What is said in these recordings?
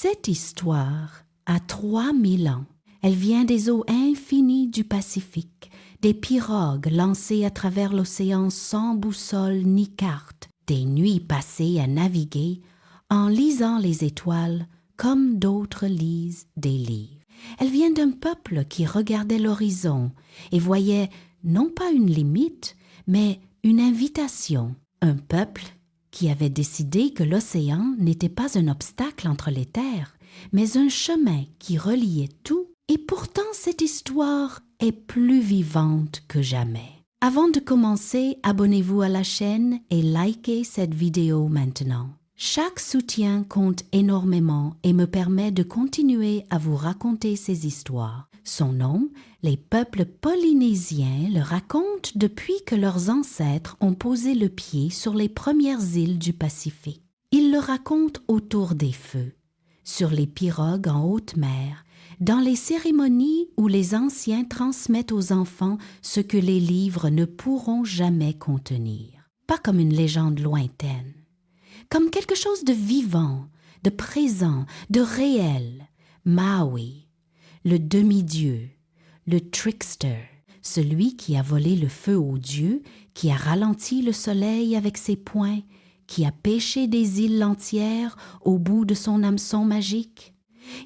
Cette histoire a 3000 ans. Elle vient des eaux infinies du Pacifique, des pirogues lancées à travers l'océan sans boussole ni carte, des nuits passées à naviguer en lisant les étoiles comme d'autres lisent des livres. Elle vient d'un peuple qui regardait l'horizon et voyait non pas une limite, mais une invitation. Un peuple qui avait décidé que l'océan n'était pas un obstacle entre les terres, mais un chemin qui reliait tout. Et pourtant, cette histoire est plus vivante que jamais. Avant de commencer, abonnez-vous à la chaîne et likez cette vidéo maintenant. Chaque soutien compte énormément et me permet de continuer à vous raconter ces histoires. Son nom, les peuples polynésiens le racontent depuis que leurs ancêtres ont posé le pied sur les premières îles du Pacifique. Ils le racontent autour des feux, sur les pirogues en haute mer, dans les cérémonies où les anciens transmettent aux enfants ce que les livres ne pourront jamais contenir. Pas comme une légende lointaine, comme quelque chose de vivant, de présent, de réel. Maui, le demi-dieu, le trickster, celui qui a volé le feu aux dieux, qui a ralenti le soleil avec ses poings, qui a pêché des îles entières au bout de son hameçon magique.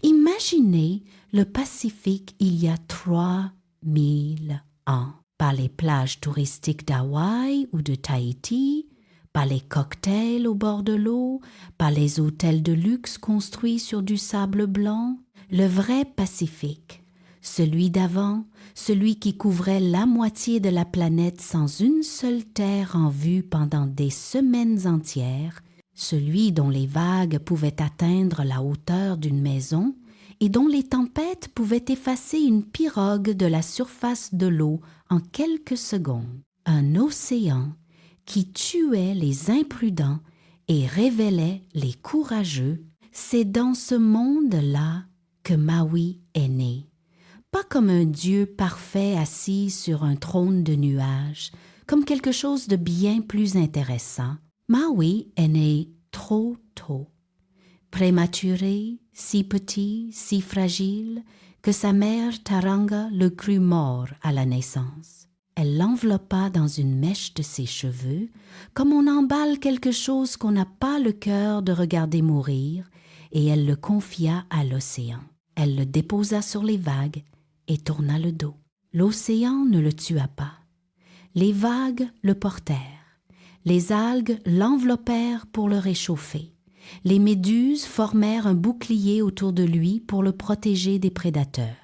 Imaginez le Pacifique il y a 3000 ans. Pas les plages touristiques d'Hawaï ou de Tahiti, pas les cocktails au bord de l'eau, pas les hôtels de luxe construits sur du sable blanc. Le vrai Pacifique, celui d'avant, celui qui couvrait la moitié de la planète sans une seule terre en vue pendant des semaines entières, celui dont les vagues pouvaient atteindre la hauteur d'une maison et dont les tempêtes pouvaient effacer une pirogue de la surface de l'eau en quelques secondes. Un océan qui tuait les imprudents et révélait les courageux. C'est dans ce monde-là que Maui est né. Pas comme un dieu parfait assis sur un trône de nuages, comme quelque chose de bien plus intéressant. Maui est né trop tôt. Prématuré, si petit, si fragile, que sa mère Taranga le crut mort à la naissance. Elle l'enveloppa dans une mèche de ses cheveux, comme on emballe quelque chose qu'on n'a pas le cœur de regarder mourir, et elle le confia à l'océan. Elle le déposa sur les vagues et tourna le dos. L'océan ne le tua pas. Les vagues le portèrent. Les algues l'enveloppèrent pour le réchauffer. Les méduses formèrent un bouclier autour de lui pour le protéger des prédateurs.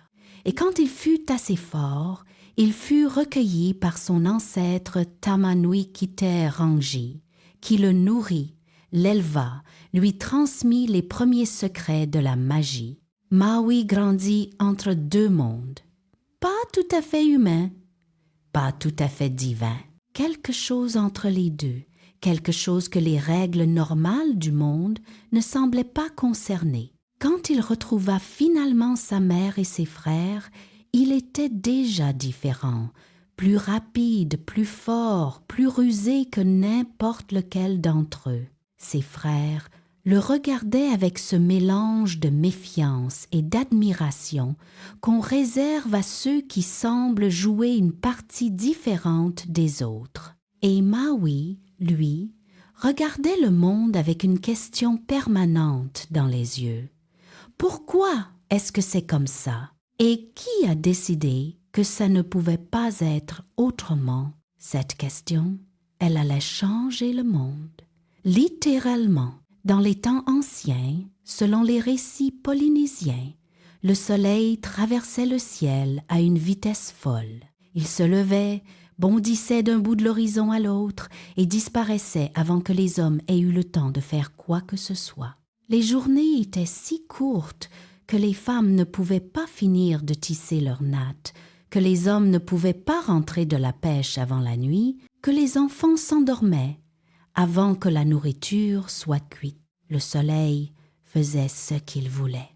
Et quand il fut assez fort, il fut recueilli par son ancêtre Tamanuikite-Rangi, qui le nourrit, l'éleva, lui transmit les premiers secrets de la magie. Maui grandit entre deux mondes, pas tout à fait humain, pas tout à fait divin, quelque chose entre les deux, quelque chose que les règles normales du monde ne semblaient pas concerner. Quand il retrouva finalement sa mère et ses frères, il était déjà différent, plus rapide, plus fort, plus rusé que n'importe lequel d'entre eux. Ses frères le regardaient avec ce mélange de méfiance et d'admiration qu'on réserve à ceux qui semblent jouer une partie différente des autres. Et Maui, lui, regardait le monde avec une question permanente dans les yeux. Pourquoi est-ce que c'est comme ça? Et qui a décidé que ça ne pouvait pas être autrement? Cette question, elle allait changer le monde. Littéralement, dans les temps anciens, selon les récits polynésiens, le soleil traversait le ciel à une vitesse folle. Il se levait, bondissait d'un bout de l'horizon à l'autre et disparaissait avant que les hommes aient eu le temps de faire quoi que ce soit. Les journées étaient si courtes que les femmes ne pouvaient pas finir de tisser leurs nattes, que les hommes ne pouvaient pas rentrer de la pêche avant la nuit, que les enfants s'endormaient avant que la nourriture soit cuite. Le soleil faisait ce qu'il voulait,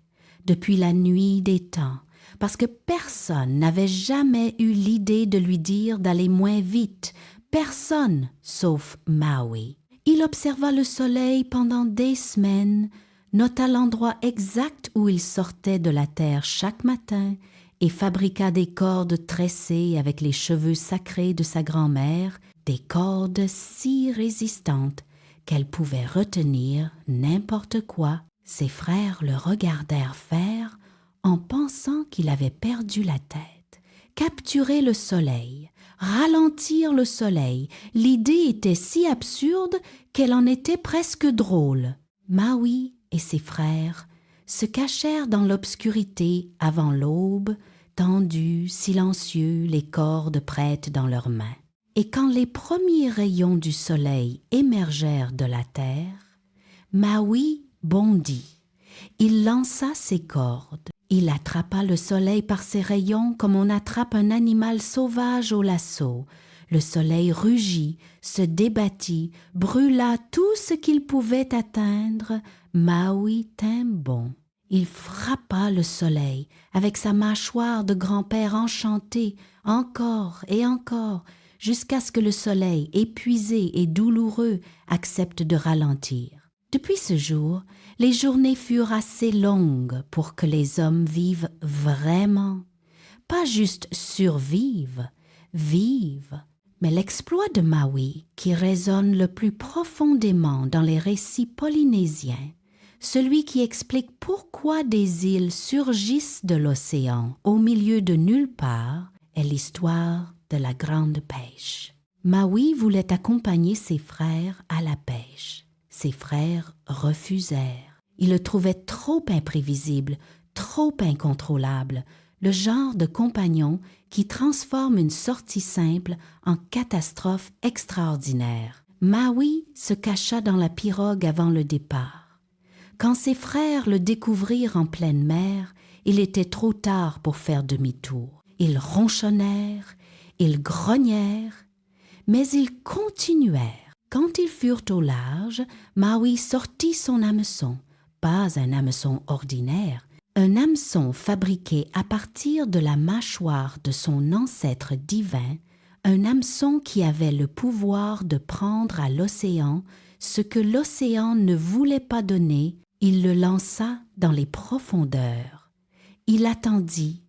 depuis la nuit des temps, parce que personne n'avait jamais eu l'idée de lui dire d'aller moins vite, personne sauf Maui. Il observa le soleil pendant des semaines, nota l'endroit exact où il sortait de la terre chaque matin et fabriqua des cordes tressées avec les cheveux sacrés de sa grand-mère, des cordes si résistantes qu'elles pouvaient retenir n'importe quoi. Ses frères le regardèrent faire en pensant qu'il avait perdu la tête. Capturer le soleil, ralentir le soleil, l'idée était si absurde qu'elle en était presque drôle. Maui et ses frères se cachèrent dans l'obscurité avant l'aube, tendus, silencieux, les cordes prêtes dans leurs mains. Et quand les premiers rayons du soleil émergèrent de la terre, Maui bondit. Il lança ses cordes. Il attrapa le soleil par ses rayons comme on attrape un animal sauvage au lasso. Le soleil rugit, se débattit, brûla tout ce qu'il pouvait atteindre. Maui tint bon. Il frappa le soleil avec sa mâchoire de grand-père enchanté, encore et encore, jusqu'à ce que le soleil, épuisé et douloureux, accepte de ralentir. Depuis ce jour, les journées furent assez longues pour que les hommes vivent vraiment. Pas juste survivent, vivent. Mais l'exploit de Maui, qui résonne le plus profondément dans les récits polynésiens, celui qui explique pourquoi des îles surgissent de l'océan au milieu de nulle part, est l'histoire de la grande pêche. Maui voulait accompagner ses frères à la pêche. Ses frères refusèrent. Ils le trouvaient trop imprévisible, trop incontrôlable, le genre de compagnon qui transforme une sortie simple en catastrophe extraordinaire. Maui se cacha dans la pirogue avant le départ. Quand ses frères le découvrirent en pleine mer, il était trop tard pour faire demi-tour. Ils ronchonnèrent, ils grognèrent, mais ils continuèrent. Quand ils furent au large, Maui sortit son hameçon, pas un hameçon ordinaire, un hameçon fabriqué à partir de la mâchoire de son ancêtre divin, un hameçon qui avait le pouvoir de prendre à l'océan ce que l'océan ne voulait pas donner. Il le lança dans les profondeurs. Il attendit,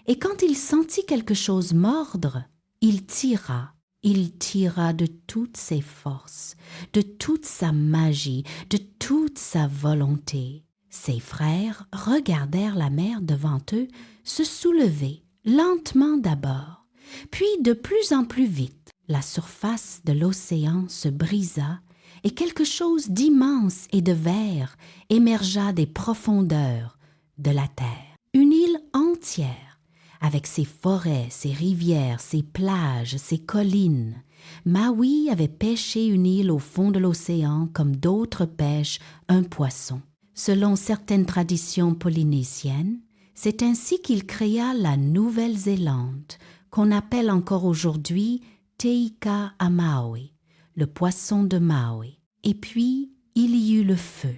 et quand il sentit quelque chose mordre, il tira. Il tira de toutes ses forces, de toute sa magie, de toute sa volonté. Ses frères regardèrent la mer devant eux se soulever, lentement d'abord, puis de plus en plus vite. La surface de l'océan se brisa et quelque chose d'immense et de vert émergea des profondeurs de la terre. Une île entière, avec ses forêts, ses rivières, ses plages, ses collines. Maui avait pêché une île au fond de l'océan comme d'autres pêchent un poisson. Selon certaines traditions polynésiennes, c'est ainsi qu'il créa la Nouvelle-Zélande, qu'on appelle encore aujourd'hui Teika a Maui, le poisson de Maui. Et puis, il y eut le feu,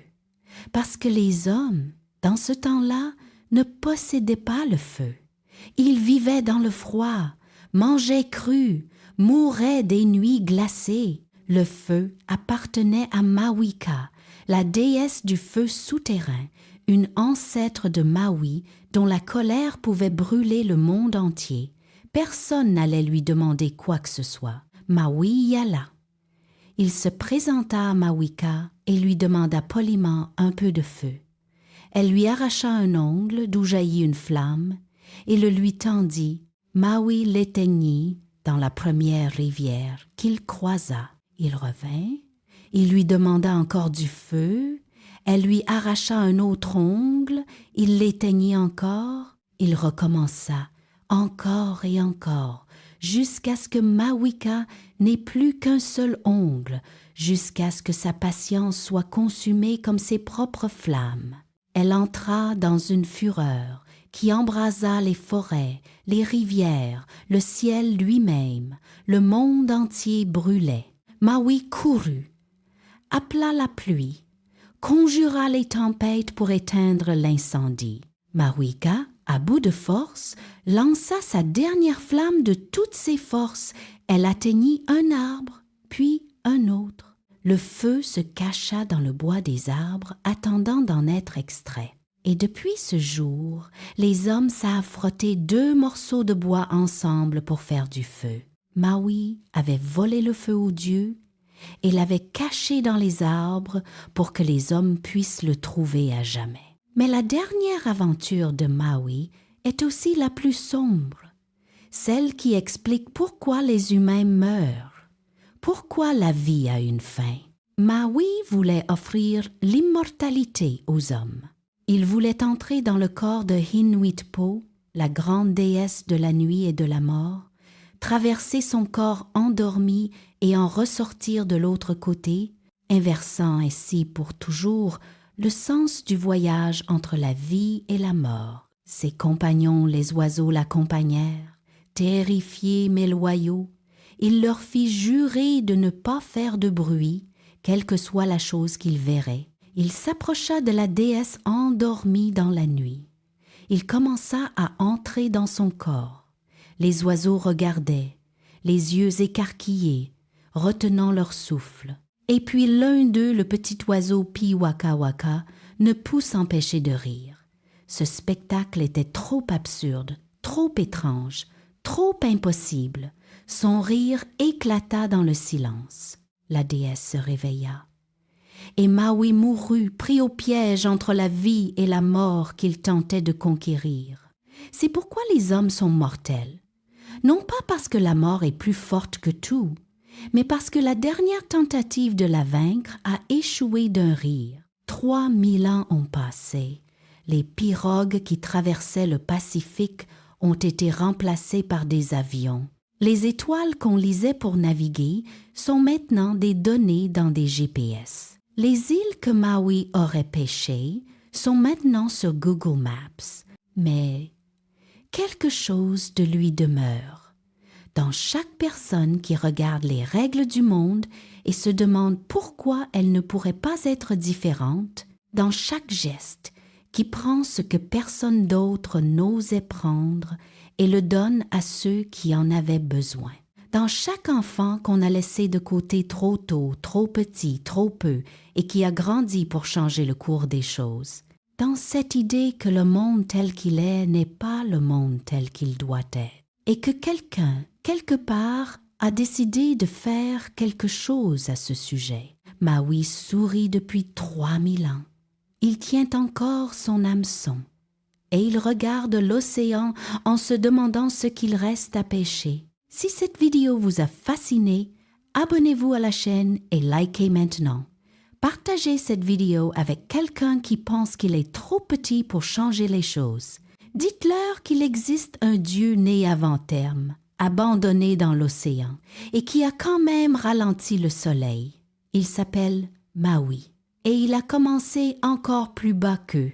parce que les hommes, dans ce temps-là, ne possédaient pas le feu. Ils vivaient dans le froid, mangeaient cru, mouraient des nuits glacées. Le feu appartenait à Mawika, la déesse du feu souterrain, une ancêtre de Maui dont la colère pouvait brûler le monde entier. Personne n'allait lui demander quoi que ce soit. Maui y alla. Il se présenta à Mawika et lui demanda poliment un peu de feu. Elle lui arracha un ongle d'où jaillit une flamme et le lui tendit. Maui l'éteignit dans la première rivière qu'il croisa. Il revint, il lui demanda encore du feu, elle lui arracha un autre ongle, il l'éteignit encore, il recommença, encore et encore, jusqu'à ce que Mawika n'ait plus qu'un seul ongle, jusqu'à ce que sa patience soit consumée comme ses propres flammes. Elle entra dans une fureur qui embrasa les forêts, les rivières, le ciel lui-même. Le monde entier brûlait. Maui courut, appela la pluie, conjura les tempêtes pour éteindre l'incendie. Mawika, à bout de force, lança sa dernière flamme de toutes ses forces. Elle atteignit un arbre, puis un autre. Le feu se cacha dans le bois des arbres, attendant d'en être extrait. Et depuis ce jour, les hommes savent frotter 2 morceaux de bois ensemble pour faire du feu. Maui avait volé le feu aux dieux et l'avait caché dans les arbres pour que les hommes puissent le trouver à jamais. Mais la dernière aventure de Maui est aussi la plus sombre, celle qui explique pourquoi les humains meurent. Pourquoi la vie a une fin? Maui voulait offrir l'immortalité aux hommes. Il voulait entrer dans le corps de Hinwitpo, la grande déesse de la nuit et de la mort, traverser son corps endormi et en ressortir de l'autre côté, inversant ainsi pour toujours le sens du voyage entre la vie et la mort. Ses compagnons, les oiseaux, l'accompagnèrent. Terrifiés mais loyaux, il leur fit jurer de ne pas faire de bruit, quelle que soit la chose qu'ils verraient. Il s'approcha de la déesse endormie dans la nuit. Il commença à entrer dans son corps. Les oiseaux regardaient, les yeux écarquillés, retenant leur souffle. Et puis l'un d'eux, le petit oiseau Piwakawaka, ne put s'empêcher de rire. Ce spectacle était trop absurde, trop étrange, trop impossible. Son rire éclata dans le silence. La déesse se réveilla. Et Maui mourut, pris au piège entre la vie et la mort qu'il tentait de conquérir. C'est pourquoi les hommes sont mortels. Non pas parce que la mort est plus forte que tout, mais parce que la dernière tentative de la vaincre a échoué d'un rire. 3000 ans ont passé. Les pirogues qui traversaient le Pacifique ont été remplacées par des avions. Les étoiles qu'on lisait pour naviguer sont maintenant des données dans des GPS. Les îles que Maui aurait pêchées sont maintenant sur Google Maps, mais quelque chose de lui demeure. Dans chaque personne qui regarde les règles du monde et se demande pourquoi elles ne pourraient pas être différentes, dans chaque geste qui prend ce que personne d'autre n'osait prendre et le donne à ceux qui en avaient besoin. Dans chaque enfant qu'on a laissé de côté trop tôt, trop petit, trop peu, et qui a grandi pour changer le cours des choses. Dans cette idée que le monde tel qu'il est n'est pas le monde tel qu'il doit être. Et que quelqu'un, quelque part, a décidé de faire quelque chose à ce sujet. Maui sourit depuis 3000 ans. Il tient encore son hameçon. Et il regarde l'océan en se demandant ce qu'il reste à pêcher. Si cette vidéo vous a fasciné, abonnez-vous à la chaîne et likez maintenant. Partagez cette vidéo avec quelqu'un qui pense qu'il est trop petit pour changer les choses. Dites-leur qu'il existe un Dieu né avant terme, abandonné dans l'océan, et qui a quand même ralenti le soleil. Il s'appelle Maui, et il a commencé encore plus bas qu'eux.